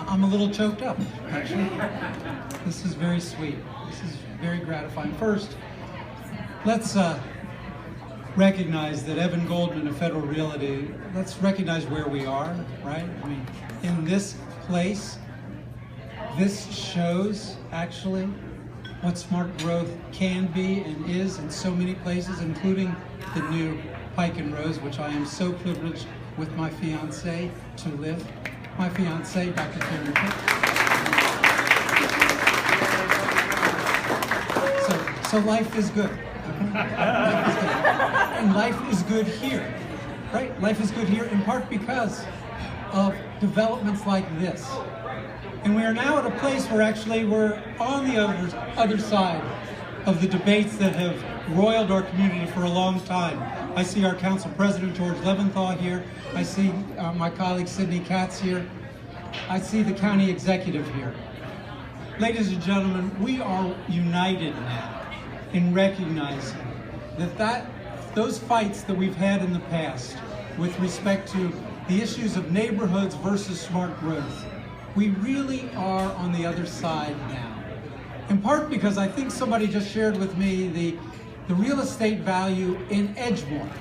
I'm a little choked up, actually. This is very sweet. This is very gratifying. First, let's recognize that Evan Goldman of Federal Realty, let's recognize where we are, right? I mean, in this place, this shows actually what smart growth can be and is in so many places, including the new Pike and Rose, which I am so privileged with my fiance to live. My fiance, Dr. Karen Pitt. So life is good. Life is good. And life is good here, right? Life is good here in part because of developments like this. And we are now at a place where actually we're on the other side of the debates that have roiled our community for a long time. I see our council president, George Leventhal, here. I see my colleague, Sidney Katz, here. I see the county executive here. Ladies and gentlemen, we are united now in recognizing that those fights that we've had in the past with respect to the issues of neighborhoods versus smart growth, we really are on the other side now. In part because I think somebody just shared with me the real estate value in Edgemore.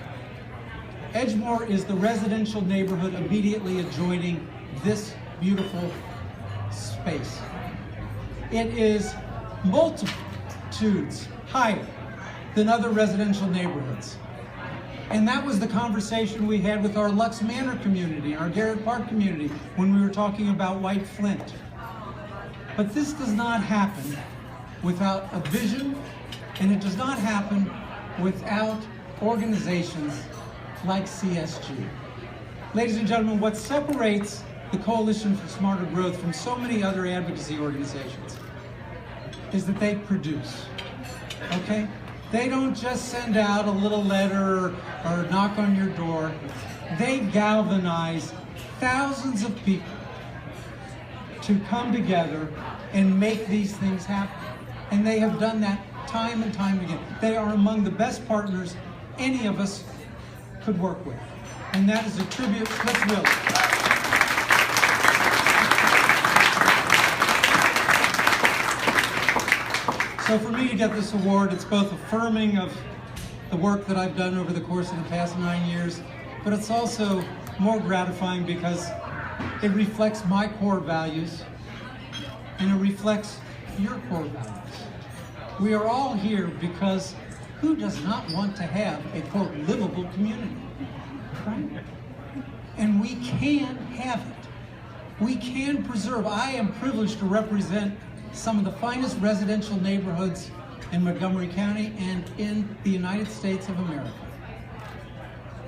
Edgemore is the residential neighborhood immediately adjoining this beautiful space. It is multitudes higher than other residential neighborhoods. And that was the conversation we had with our Lux Manor community, our Garrett Park community, when we were talking about White Flint. But this does not happen without a vision, and it does not happen without organizations like CSG. Ladies and gentlemen, what separates the Coalition for Smarter Growth from so many other advocacy organizations is that they produce, okay? They don't just send out a little letter or knock on your door. They galvanize thousands of people to come together and make these things happen. And they have done that time and time again. They are among the best partners any of us could work with. And that is a tribute, let's really. So for me to get this award, it's both affirming of the work that I've done over the course of the past 9 years, but it's also more gratifying because it reflects my core values and it reflects your core values. We are all here because who does not want to have a, quote, livable community, right? And we can have it. We can preserve. I am privileged to represent some of the finest residential neighborhoods in Montgomery County and in the United States of America.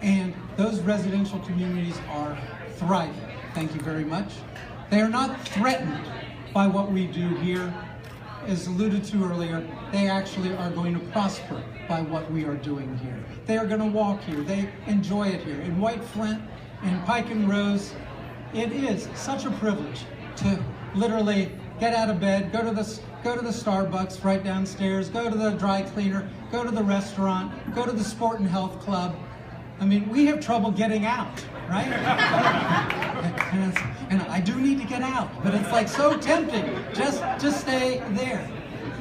And those residential communities are thriving. Thank you very much. They are not threatened by what we do here. As alluded to earlier, they actually are going to prosper by what we are doing here. They are going to walk here. They enjoy it here. In White Flint, in Pike and Rose, it is such a privilege to literally get out of bed, go to the Starbucks right downstairs, go to the dry cleaner, go to the restaurant, go to the sport and health club. I mean, we have trouble getting out, right? and I do need to get out, but it's like so tempting. Just stay there.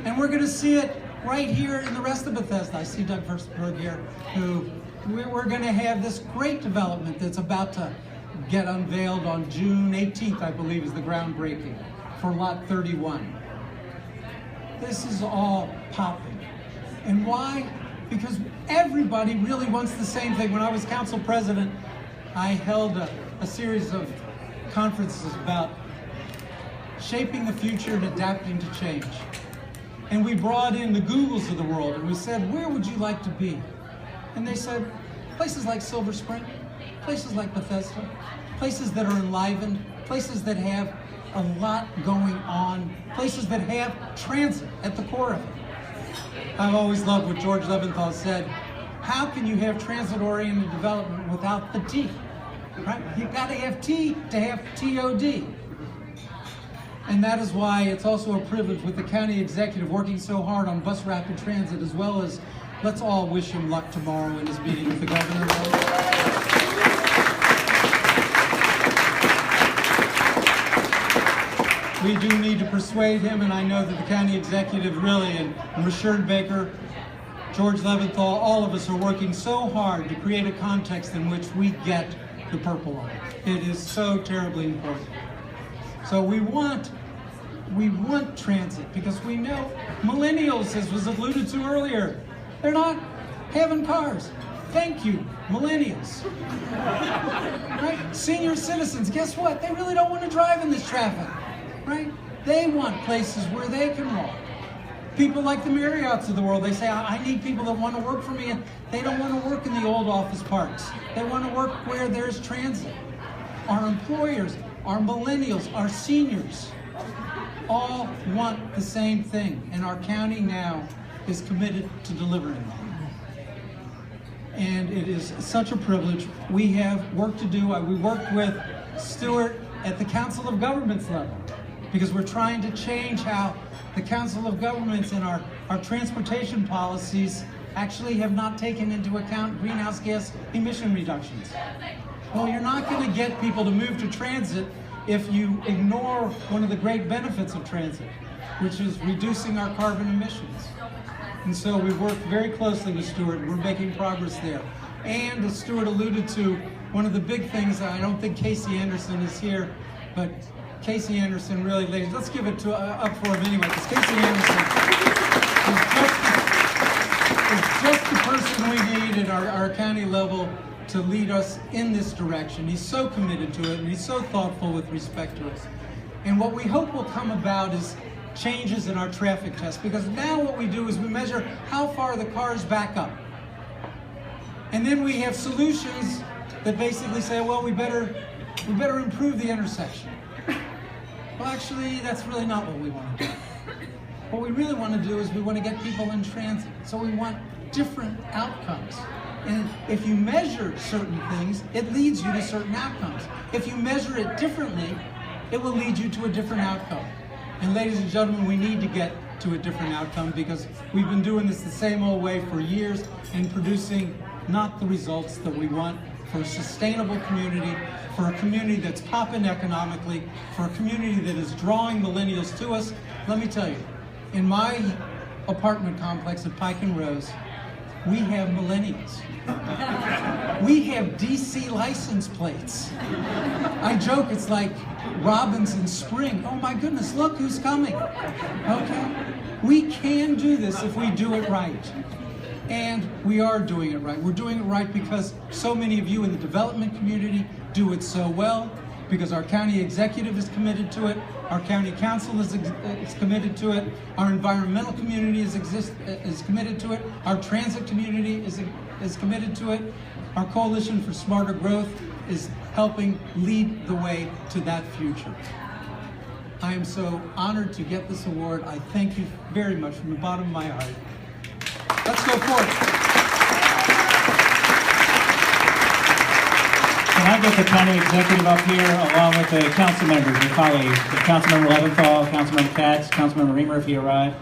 And we're going to see it right here in the rest of Bethesda. I see Doug Verstberg here, who we're going to have this great development that's about to get unveiled on June 18th, I believe, is the groundbreaking for Lot 31. This is all popping. And why? Because everybody really wants the same thing. When I was council president, I held a series of conferences about shaping the future and adapting to change. And we brought in the Googles of the world and we said, where would you like to be? And they said, places like Silver Spring, places like Bethesda, places that are enlivened, places that have a lot going on, places that have transit at the core of it. I've always loved what George Leventhal said. How can you have transit-oriented development without the T? Right? You've got to have T to have TOD. And that is why it's also a privilege with the county executive working so hard on bus rapid transit, as well as let's all wish him luck tomorrow in his meeting with the governor. we do need to persuade him, and I know that the county executive really, and Rashard Baker, George Leventhal, all of us are working so hard to create a context in which we get the Purple Line. It is so terribly important. So we want transit because we know millennials, as was alluded to earlier, they're not having cars. Thank you, millennials. Right? Senior citizens, guess what? They really don't want to drive in this traffic. Right? They want places where they can walk. People like the Marriotts of the world, they say, I need people that want to work for me, and they don't want to work in the old office parks. They want to work where there's transit. Our employers, our millennials, our seniors, all want the same thing, and our county now is committed to delivering that. And it is such a privilege. We have work to do. We worked with Stuart at the Council of Governments level because we're trying to change how the Council of Governments and our transportation policies actually have not taken into account greenhouse gas emission reductions. Well, you're not going to get people to move to transit if you ignore one of the great benefits of transit, which is reducing our carbon emissions. And so we've worked very closely with Stuart. We're making progress there. And as Stuart alluded to, one of the big things, I don't think Casey Anderson is here, but Casey Anderson really, ladies, let's give it up for him anyway, because Casey Anderson is just the person we need at our county level to lead us in this direction. He's so committed to it, and he's so thoughtful with respect to us. And what we hope will come about is changes in our traffic test, because now what we do is we measure how far the cars back up. And then we have solutions that basically say, well, we better improve the intersection. Well, actually, that's really not what we want to do. What we really want to do is we want to get people in transit. So we want different outcomes. And if you measure certain things, it leads you to certain outcomes. If you measure it differently, it will lead you to a different outcome. And ladies and gentlemen, we need to get to a different outcome because we've been doing this the same old way for years and producing not the results that we want for a sustainable community, for a community that's popping economically, for a community that is drawing millennials to us. Let me tell you, in my apartment complex at Pike and Rose, we have millennials. We have DC license plates. I joke, it's like robins in spring. Oh my goodness, look who's coming. Okay? We can do this if we do it right. And we are doing it right. We're doing it right because so many of you in the development community do it so well, because our county executive is committed to it, our county council is committed to it, our environmental community is committed to it, our transit community is committed to it, our Coalition for Smarter Growth is helping lead the way to that future. I am so honored to get this award. I thank you very much from the bottom of my heart. Let's go forward. Can I get the county executive up here along with the council members, your colleagues, Councilmember Leventhal, Councilmember Katz, Councilmember Reamer if he arrived?